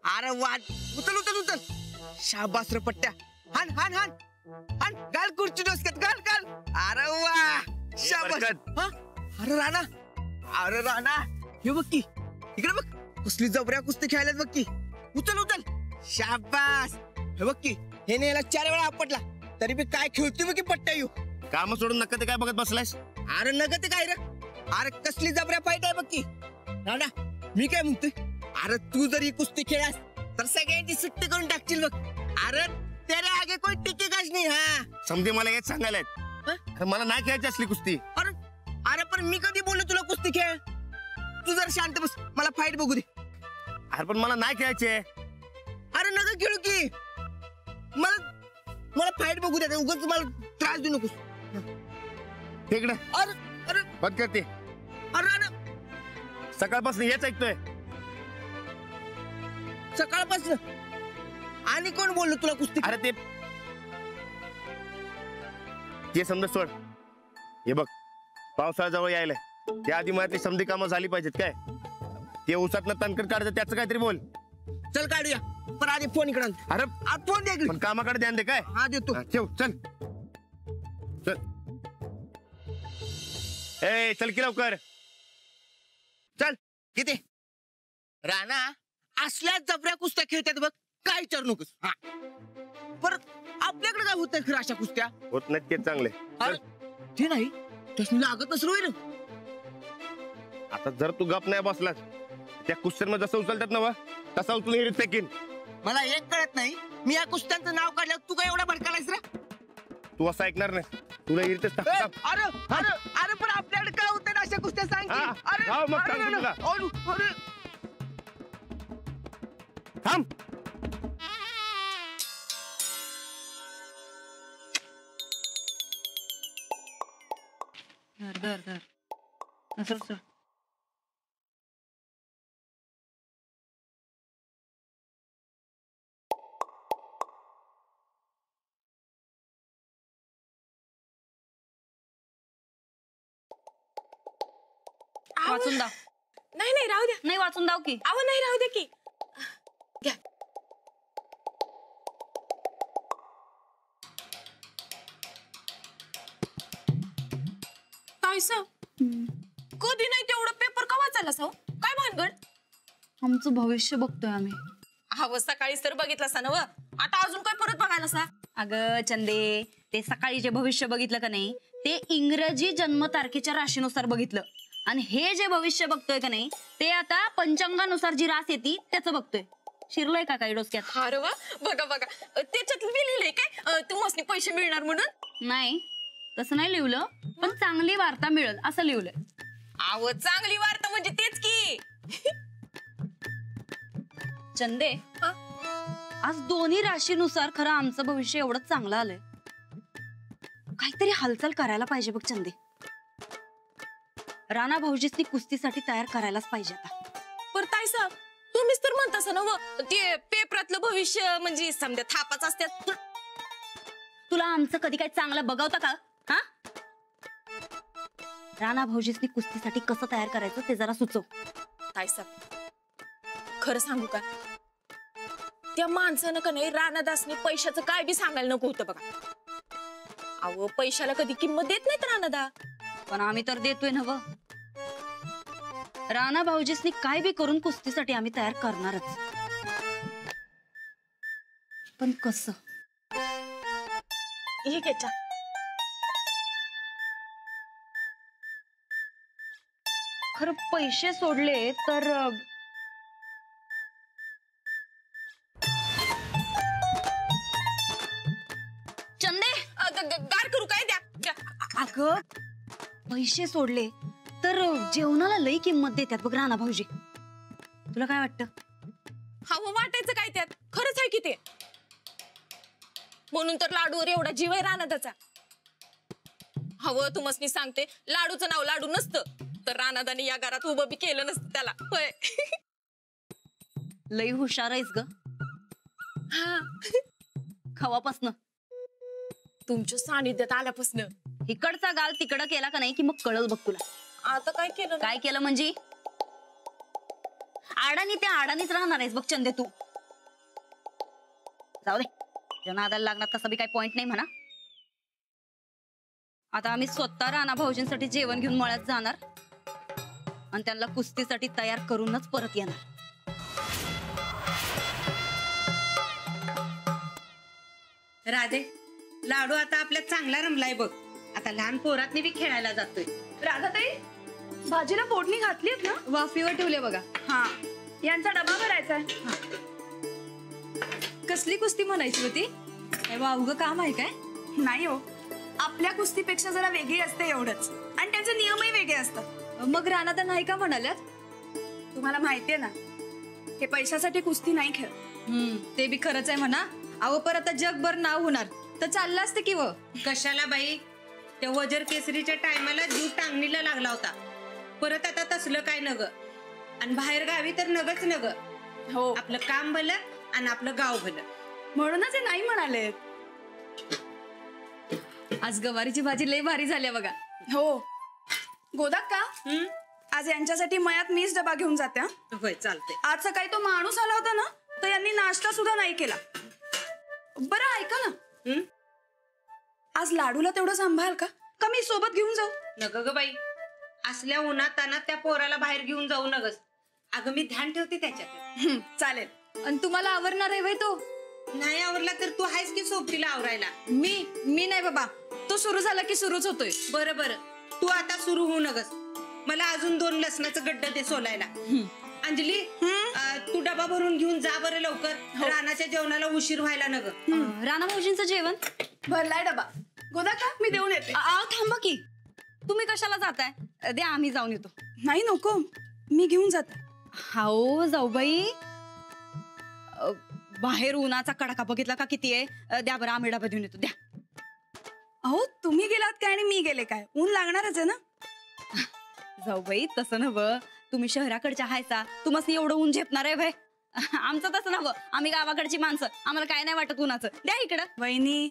अरे वाट उचल उचल उचल. शाबास रे पट्ट्या. हान हान हान हान. गाल खुर्ची डोसक्यात गाल गाल. अरे वा शाबास. अरे राणा, अरे राणा हे बघ की इकडे बघ. कसली जबऱ्या कुस्ती खेळायला बघ की. उचल उचल. शाबास. हे बघ की हे नेला 4 वेळा आपटला तरी बी काय खेळतोय बघ की पट्ट्या येऊ. काम सोडून नका ते काय बघत बसलायस. अरे नग ते काय रे. अरे कसली जबऱ्या फाईट आहे बघ की. राणा मी काय म्हणतोय, अरे तू जर ही कुस्ती खेळास तर सगळ्यांची सुट्टी करून टाकशील बघ. अरे तेरे आगे कोई टिकेगाच नाही. हा समजे मला हेच सांगायला मला नाही खेळायची असली कुस्ती. अरे अरे पण मी कधी बोललो तुला कुस्ती खेळ. तू जर शांत बस मला फाईट बघू दे. अरे पण मला नाही खेळायचे. अरे नका खेळू की. मला मला फाईट बघू दे. उगाच मला त्रास देऊ नकोस. तिकडे अरे अरे बंद करते. अरे अरे सकाळपासून हेच ऐकतोय. सकाळपासून आणि कोण बोललो तुला कुस्ती. अरे ते समजा सोड. हे बघ पावसाळा जवळ यायला त्या आधी माझी समधी कामं झाली पाहिजेत. काय ते उसातनं तणकट काढतं त्याचं काहीतरी बोल. चल काढूया पण आधी फोन इकडे. अरे फोन दे. पण कामाकडे ध्यान दे. काय हा देतो. ठेव चल चल. ए चल की लवकर चल. किती राणा असल्या जबऱ्या कुस्त्या खेळतात बघ. काय विचारू नकोस. हा परत आपल्याकडे काय होत खरं अशा कुस्त्या होत नाही. तेच चांगले. अरे ते नाही तसं लागत नसलं होईल. आता जर तू गप नाही बसलास त्या कुस्त्यांमध्ये जसं उचलतात ना तसा उचलून हिरीत फेकीन. मला एक कळत नाही, मी या कुस्त्यांचं नाव काढलं तू काय एवढा भडकालायस रे. तू असं ऐकणार नाही. तुला हिरीतच टाक. अरे अरे अरे पण आपल्याकडे काय होतं ना अशा कुस्त्या सांग. थांब. धर धर असं सर. वाचून दाव. नाही नाही राहू द्या. नाही वाचून दाव की. अहो नाही राहू द्या की. घ्या. काय सा कधी नाही तेवढं पेपर का वाचायला साव. काय भानगड. आमचं भविष्य बघतोय आम्ही. अहो सकाळीच तर बघितलं सा ना व. आता अजून काय परत बघायला सा. अगं चंदे ते सकाळी जे भविष्य बघितलं का नाही ते इंग्रजी जन्म तारखेच्या राशीनुसार बघितलं. आणि हे जे भविष्य बघतोय का नाही ते आता पंचांगानुसार जी रास येते त्याचं बघतोय. शिरलोय का काही डोसक्यात. अरे वा बघा बघा त्याच्यात लिहिलंय काय तुम्हाला पैसे मिळणार म्हणून. नाही तसं नाही लिहिलं पण चांगली वार्ता मिळेल असं लिहिलंय. अहो चांगली वार्ता म्हणजे तेच की. चंदे आज दोन्ही राशीनुसार खरं आमचं भविष्य एवढं चांगलं आलंय. काहीतरी हालचाल करायला पाहिजे बघ चंदे. राणा भाऊजीसनी कुस्तीसाठी तयार करायलाच पाहिजे आता. पर ताई साहेब तुम्हीच तर म्हणतास ना व ते पेपरातलं भविष्य म्हणजे समजा थापाच असतात. तुला आमचं कधी काही चांगलं बघवता का. हा राणा भाऊजीसनी कुस्तीसाठी कसं तयार करायचं ते जरा सुचव. ताई साहेब खरं सांगू का त्या माणसानं का नाही राणादासने पैशाचं काय बी सांगायला नको होतं बघा. अहो पैशाला कधी किंमत देत नाहीत राणादा. पण आम्ही तर देतोय ना व. राणा भाऊजीसनी काय बी करून कुस्तीसाठी आम्ही तयार करणारच. पण कसं. हे घ्यायच्या खरं पैसे सोडले तर चंदे गार करू काय द्या. अगं पैसे सोडले तर जेवणाला लई किंमत देतात बघ राणा भाऊजी. तुला काय वाटतं. हवं वाटायचं काय त्यात खरंच आहे की ते. म्हणून तर लाडूवर एवढा जीव आहे राणादाचा. हवं तुम्हाला सांगते लाडूचं नाव लाडू नसतं तर राणादाने या घरात उभं बी केलं नसतं त्याला. होय लई हुशार आहेस ग. हा खवापासनं तुमच्या सानिध्यात आल्यापासून. इकडचा गाल तिकडं केला का नाही की मग कळल बघ तुला. आता काय केलं काय केलं म्हणजे आडानी त्या आडानीच राहणार आहेस बघ चंदे तू. जाऊ दे, त्या नादाला लागणार तसा बी काही पॉइंट नाही म्हणा. आता आम्ही स्वतः राणा भाऊजींसाठी जेवण घेऊन मळ्यात जाणार आणि त्यांना कुस्तीसाठी तयार करूनच परत येणार. राधे, लाडू आता आपल्यात चांगला रमलाय बघ. आता लहान पोरातनी बी खेळायला जातोय. राधाताई, भाजीला फोडणी घातलीत ना? वाफीवर ठेवले बघा. हा, यांचा डबा भरायचा. कसली कुस्ती म्हणायची होती? अवघं काम आहे काय? नाही हो, आपल्या कुस्तीपेक्षा जरा वेगळी असते एवढंच, आणि त्यांचे नियमही वेगळे असतात. मग राणा तर नाही का म्हणाल्यात? तुम्हाला माहितीये ना, हे पैशासाठी कुस्ती नाही खेळ. ते बी खरंच आहे म्हणा. अहो परत आता जगभर नाव होणार तर चाललं असतं की व. कशाला बाई, त्या वजर केसरीच्या टायमाला जीव टांगणीला लागला होता. परत आता तसलं काय नग, आणि बाहेर गावी तर नगच नग. हो, आपलं काम भलं आणि आपलं गाव भलं. म्हणूनच हे नाही म्हणाले. आज गवारीची भाजी लय भारी झाली बघा. हो, गोदाक का आज यांच्यासाठी मयात मीच डबा घेऊन जाते. होय, चालते. आज सकाळी तो माणूस आला होता ना, तर यांनी नाश्ता सुद्धा नाही केला. बरं ऐका ना, आज लाडूला तेवढं सांभाळ का मी सोबत घेऊन जाऊ? नग ग बाई, असल्या उन्हात तानात त्या पोराला बाहेर घेऊन जाऊ नगस. अगं मी ध्यान ठेवते त्याच्यात. चालेल. आणि तुम्हाला आवडणार आहे तो? नाही आवडला तर तू आहेस की सोबतीला आवरायला. मी नाही बाबा, तो सुरू झाला की सुरूच होतोय. बरं बरं, तू आता सुरू होऊ नगस. मला अजून 2 लसणाचं गड्ड दे सोलायला. अंजली, तू डबा भरून घेऊन जा बरं लवकर. रानाच्या जेवणाला उशीर व्हायला नग. राणा भाऊजींचं जेवण भरलाय डबा. गोदाक का मी देऊन येते. थांबा की, तुम्ही कशाला जाताय? द्या, आम्ही जाऊन येतो. नाही नको, मी घेऊन जाते. हाओ जाऊबाई, बाहेर उन्हाचा कडाका बघितला का किती आहे? द्या बरं, आम्ही डबा देऊन येतो. द्या. अहो तुम्ही गेलात काय आणि मी गेले काय? ऊन लागणारच आहे ना. जाऊबाई तसं नव्ह, तुम्ही शहराकडच्या हायसा, तुम्हाला एवढं ऊन झेपणार आहे भाई? आमचं तसं नव्ह, आम्ही गावाकडची माणसं, आम्हाला काय नाही वाटत उन्हाचं. द्या इकडं. वहिनी,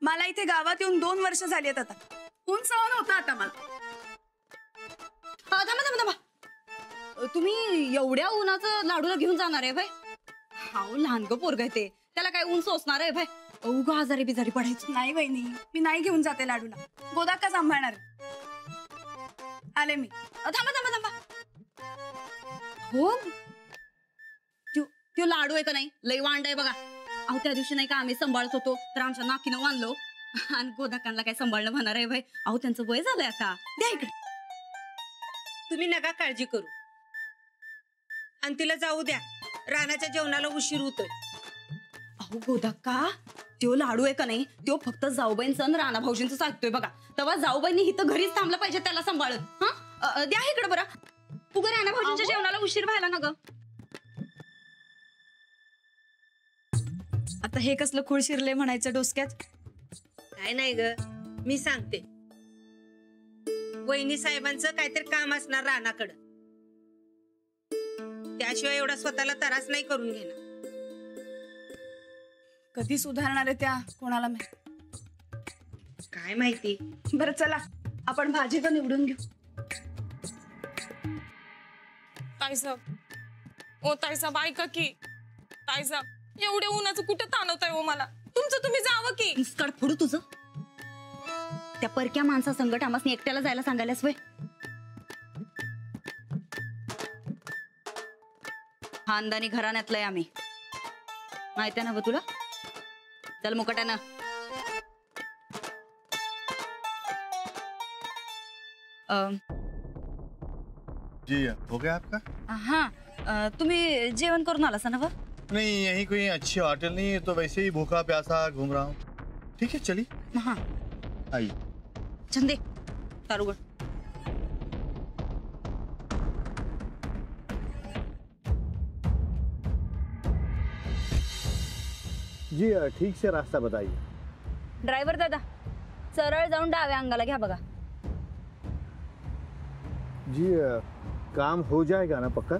मला इथे गावात येऊन 2 वर्ष झाली आहेत आता. ऊन सहन होतं आता मला. थांबा, तुम्ही एवढ्या उन्हाचं लाडूला घेऊन जाणार आहे भाई? हाऊ, लहान ग पोरग ते, त्याला काय ऊन सोसणार आहे भाई? उगा आजारी बिजारी पडायचं. नाही वहिनी, मी नाही घेऊन जाते लाडूला. गोदाक का सांभाळणार. आले मी. थांबा. हो, त्यो लाडू आहे का नाही, लय वांड आहे बघा. अहो त्या दिवशी नाही का आम्ही सांभाळत होतो, तर आमच्या नाकीनं वांधलो, आणि गोदाकांना काय सांभाळणं म्हणणार आहे भाई? अहो त्यांचं वय झालंय आता. द्या इकडे. तुम्ही नका काळजी करू, आणि तिला जाऊ द्या. रानाच्या जेवणाला उशीर होतोय. अहो गोदाका, त्यो लाडू आहे का नाही, त्यो फक्त जाऊबाईंचं आणि राणा भाऊजींचं ऐकतोय बघा. तेव्हा जाऊबाईंनी इथं घरीच थांबलं पाहिजे त्याला सांभाळत. हा, द्या इकडे बरं. उगा राणा भाऊजींच्या जेवणाला उशीर व्हायला ना ग. आता हे कसलं खूळ शिरले म्हणायचं डोसक्यात? काय नाही ग, मी सांगते. वहिनी साहेबांचं काहीतरी काम असणार रानाकडं, त्याशिवाय एवढा स्वतःला त्रास नाही करून घेणार. कधी सुधारणार आहे त्या कोणाला माहित. काय माहिती. बरं चला, आपण भाजी तर निवडून घेऊ. ताईसाब, ओ ताईसाब ऐका की. ताईसाब, एवढ्या उन्हाचं कुठे ताणवताय हो मला? तुमचं तुम्ही जावं की. निस्काळ फोडू तुझं. त्या परक्या माणसा संकट आम्हाला एकट्याला जायला सांगायलास वय? खानदानी घराण्यातलंय आम्ही, माहिती आहे ना तुला? चल मुकट्यानं. जी हो गया आपका? हाँ, तुम्ही जेवण करून आलास ना? नहीं, यही कोई अच्छी होटल नहीं है, तो वैसे ही भूखा प्यासा घूम रहा हूँ. ठीक है चलिए. हाँ आइए. चंदे तारुगड. जी ठीक से रास्ता बताइए. ड्रायव्हर दादा, सरळ जाऊन डाव्या अंगाला घ्या बघा. जी काम हो जाएगा ना पक्का?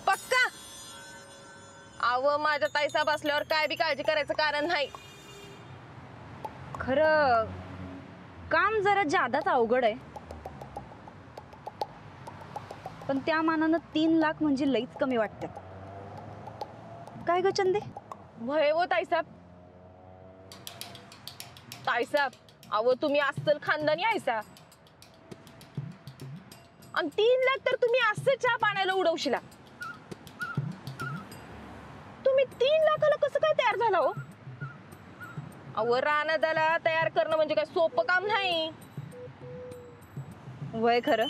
पक्का. अव माझ्या ताईसाब असल्यावर काय बी काळजी करायचं कारण नाही. खरं काम जरा जादाच अवघड आहे, पण त्या मानानं 3 लाख म्हणजे लईच कमी वाटतं. काय ग चंदे? भय हो ताईसाहेब. ताईसाहेब, अहो तुम्ही अस्सल खानदानी आहेसा आणि 3 लाख तर तुम्ही असं चहा पाण्याला उडवशिला. तुम्ही 3 लाखाला कसं काय तयार झाला हो? अहो रानादाला तयार करणं म्हणजे काय सोपं काम नाही. वय खरं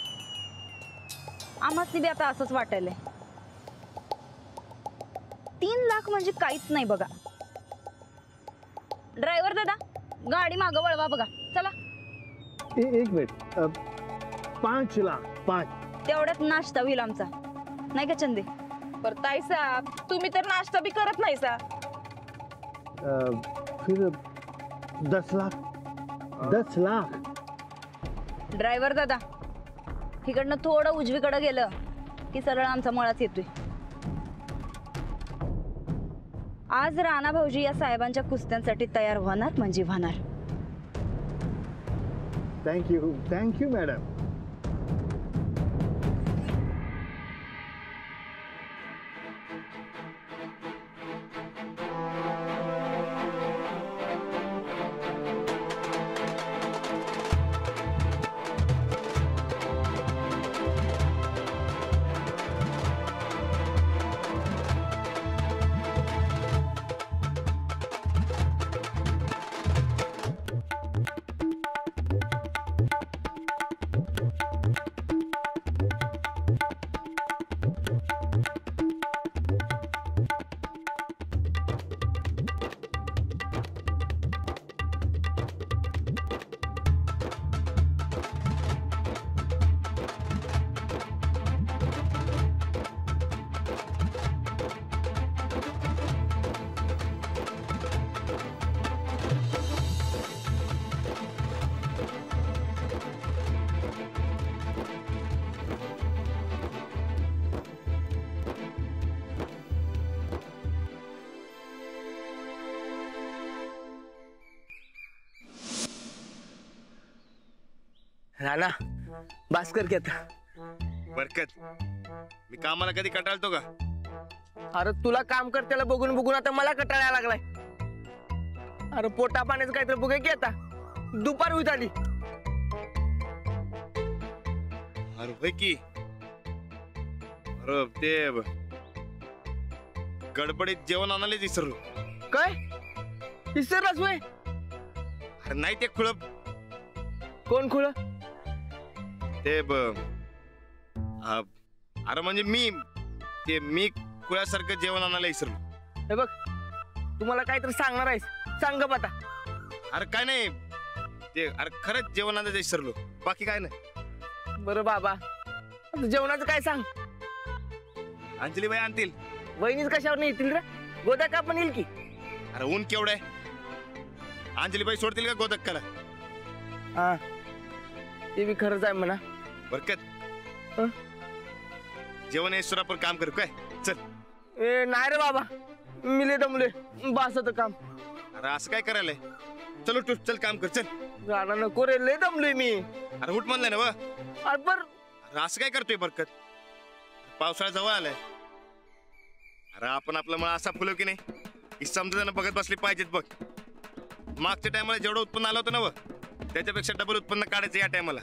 आम्हाला बी आता असंच वाटायलंय. 3 लाख म्हणजे काहीच नाही बघा. ड्रायव्हर दादा, गाडी मागं वळवा बघा. चला. एक मिनिट. 5 लाख 5. तेवढ्यात नाश्ता होईल आमचा, नाही का चंदे? पर ताईसाहेब, तुम्ही तर नाश्ता बी करत नाहीसा. फिर 10 लाख. 10 लाख. ड्रायव्हर दादा, इकडनं थोडं उजवीकडे गेलं की सरळ आमचा मळाच येतोय. आज राणा भाऊजी या साहेबांच्या कुस्त्यांसाठी तयार होणार म्हणजे होणार. Thank you madam. राणा, भास्कर की आता. बरकत, मी कामाला कधी कंटाळतो का? अरे तुला काम करत्याला बघून बघून आता मला कंटाळा लागलाय. अरे पोटा पाण्याचं काहीतरी बघा की आता. दुपार होत आली. अरे होय की. अरे ते गडबडीत जेवण आणायला विसरलो. काय विसरलास होय? अरे नाही ते खुळप. कोण खुळ? ते अरे म्हणजे मी खुळ्यासारखं जेवण आणायला विसरलो. हे बघ, तुम्हाला काहीतरी सांगणार आहेस, सांग गप आता. अरे काय नाही ते, अरे खरंच जेवण आणायला विसरलो, बाकी काय नाही. बरं बाबा, आता जेवणाचं काय सांग. अंजली बाई आणतील. वहिनीच कशावर नाही येतील रे? गोदा का पण येईल की. अरे ऊन केवढं आहे, अंजली बाई सोडतील का गोदक्काला? हा, ते बी खरंच आहे म्हणा. बरकत, हं? जेवण येसुरा पर काम करू काय? चल. ए नाही रे बाबा, मी लय दमले, बास होतं काम. अरे असं काय करायलंय? चल उठ, चल काम कर, चल. राणा नको रे, लय दमलोय मी. अरे उठ म्हणलंय ना व. अरे बर, अरे असं काय करतोय बरकत? पावसाळा जवळ आलाय. अरे आपण आपला मळा असा फुलव की नाही की समजा बघत बसली पाहिजेत बघ. मागच्या टायमाला जेवढं उत्पन्न आलं होतं ना व, त्याच्यापेक्षा डबल उत्पन्न काढायचं या टायमाला.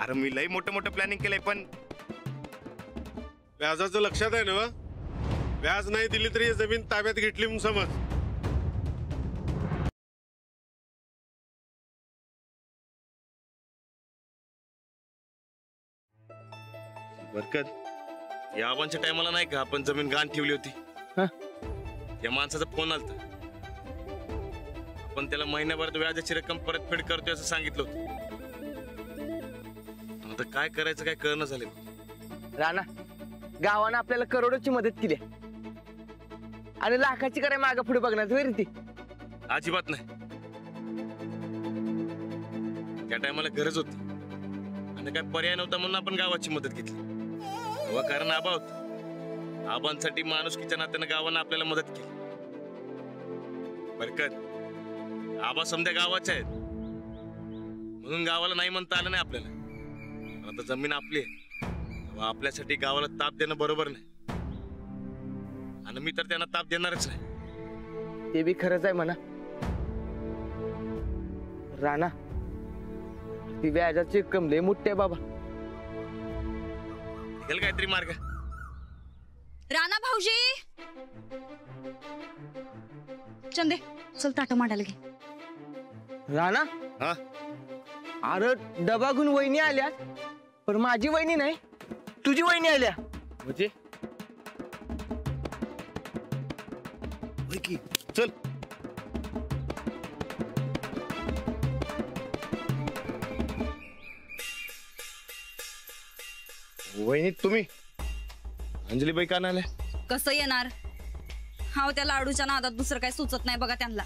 अरे मी लई मोठं प्लॅनिंग केलंय, पण व्याजाचं लक्षात आहे ना? व्याज नाही दिली तरी जमीन ताब्यात घेतली म्हणून समज. बरकत, या आबांच्या टायमाला नाही का आपण जमीन गहाण ठेवली होती? या माणसाचा फोन आलता. आपण त्याला महिन्याभरात व्याजाची रक्कम परतफेड करतोय असं सांगितलं होतं. आता काय करायचं काय कळणं झालं. राणा, गावानं आपल्याला करोडोची मदत केली आणि लाखाची कराय मागं पुढे बघणार होय रे ती? अजिबात नाही. त्या टायमाला गरज होती आणि काय पर्याय नव्हता म्हणून आपण गावाची मदत घेतली. व कारण आबा होत. आबांसाठी माणुसकीच्या नात्यानं गावानं आपल्याला मदत केली. बरकत, आबा समध्या गावाचे आहेत म्हणून गावाला नाही म्हणता आलं नाही आपल्याला. पण आता जमीन आपली आहे, आपल्यासाठी गावाला ताप देणं बरोबर नाही. आणि मी तर त्यांना ताप देणारच नाही. ते बी खरंच आहे म्हणा. राणा ती व्याजाची रक्कम लय मोठी आहे बाबा. निघेल काहीतरी मार्ग. राणा भाऊजी, चंदे चल ताट मांडायला घे. राणा हा अरे डबा घेऊन वहिनी आल्या, पण माझी वहिनी नाही, तुझी वहिनी आल्या. म्हणजे होय की. चल वहिनी तुम्ही अंजलीबाई का नाही आल्या? कसं येणार? हा त्या लाडूच्या नादात दुसरं काही सुचत नाही बघा त्यांना.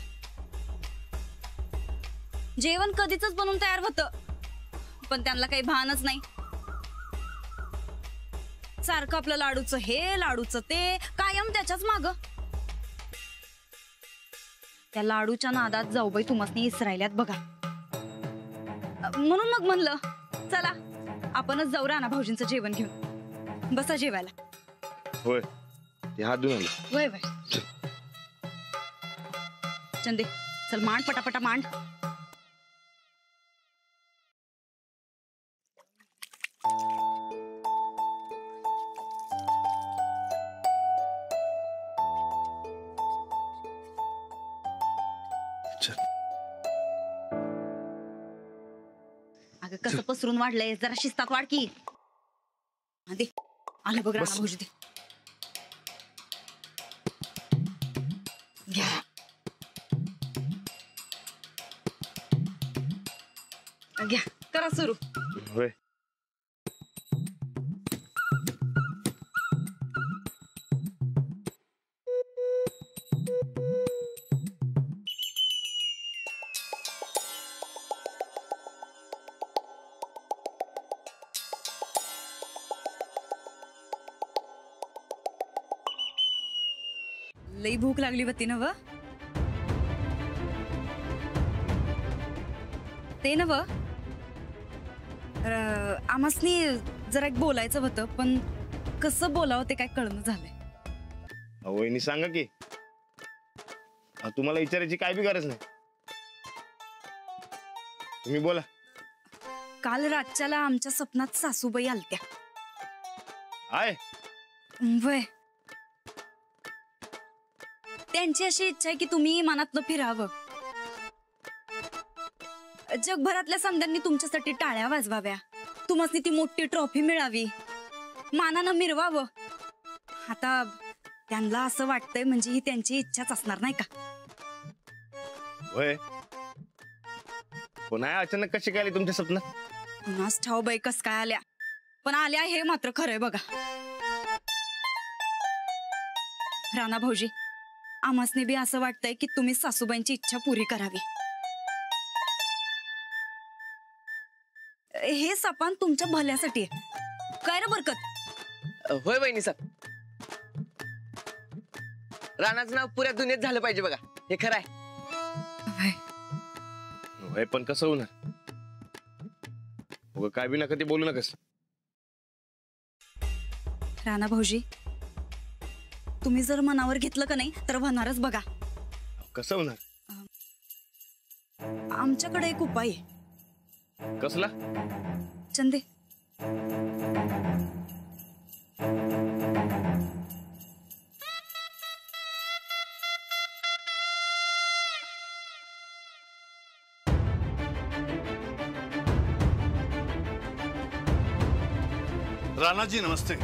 जेवण कधीच बनवून तयार होतं, पण त्यांना काही भानच नाही. सारखं आपलं लाडूचं हे लाडूचं ते, कायम त्याच्याच माग. त्या लाडूच्या नादात जाऊबाई तुम्हासनी इसरायल्यात बघा. म्हणून मग म्हणलं चला आपणच जाऊ राणा भाऊजींचं जेवण घेऊन. बसा जेवायला. होय ते हात धुवून आलं. वय वय चंदे चल मांड पटापटा मांड. अगं कसं पसरून वाढलंय, जरा शिस्तात वाढ की. दे आलं बघ राणा भाऊजी. दे घ्या. घ्या करा सुरू. होय लई भूक लागली होती ना व. ते ना व आम्हासनी जरा एक बोलायचं होतं, पण कसं बोलावं ते काय कळणं झालंय. वहिनी सांगा की. तुम्हाला विचारायची काय बी गरज नाही, तुम्ही बोला. काल रातच्याला आमच्या स्वप्नात सासूबाई आलत्या. आहे वय त्यांची अशी इच्छा आहे की तुम्ही मनातनं फिरावं. जगभरातल्या समद्यांनी तुमच्यासाठी टाळ्या वाजवाव्या, तुम्हाला ती मोठी ट्रॉफी मिळावी, मानानं मिरवावं. आता त्यांना असं वाटतंय म्हणजे ही त्यांची इच्छाच असणार नाही का. होय पुन्हा अचानक कशी काय आली तुमच्या स्वप्नात? पुन्हाच ठाव बाई कस काय आल्या, पण आल्या हे मात्र खरंय बघा. राणा भाऊजी आम्हासने बी असं वाटतंय की तुम्ही सासूबाईंची इच्छा पुरी करावी. हे सपान तुमच्या भल्यासाठी आहे. काय रे बरकत? होय बहिणी साहेब, राणाचं नाव पुऱ्या दुनियेत झालं पाहिजे बघा, हे खरं आहे. होय पण कसं होणार? काय बी नका ते बोलू नकस. राणा भाऊजी तुम्ही जर मनावर घेतलं का नाही तर होणारच बघा. कसं होणार? आमच्याकडे एक उपाय आहे. कसला? चंदे राणा जी नमस्ते.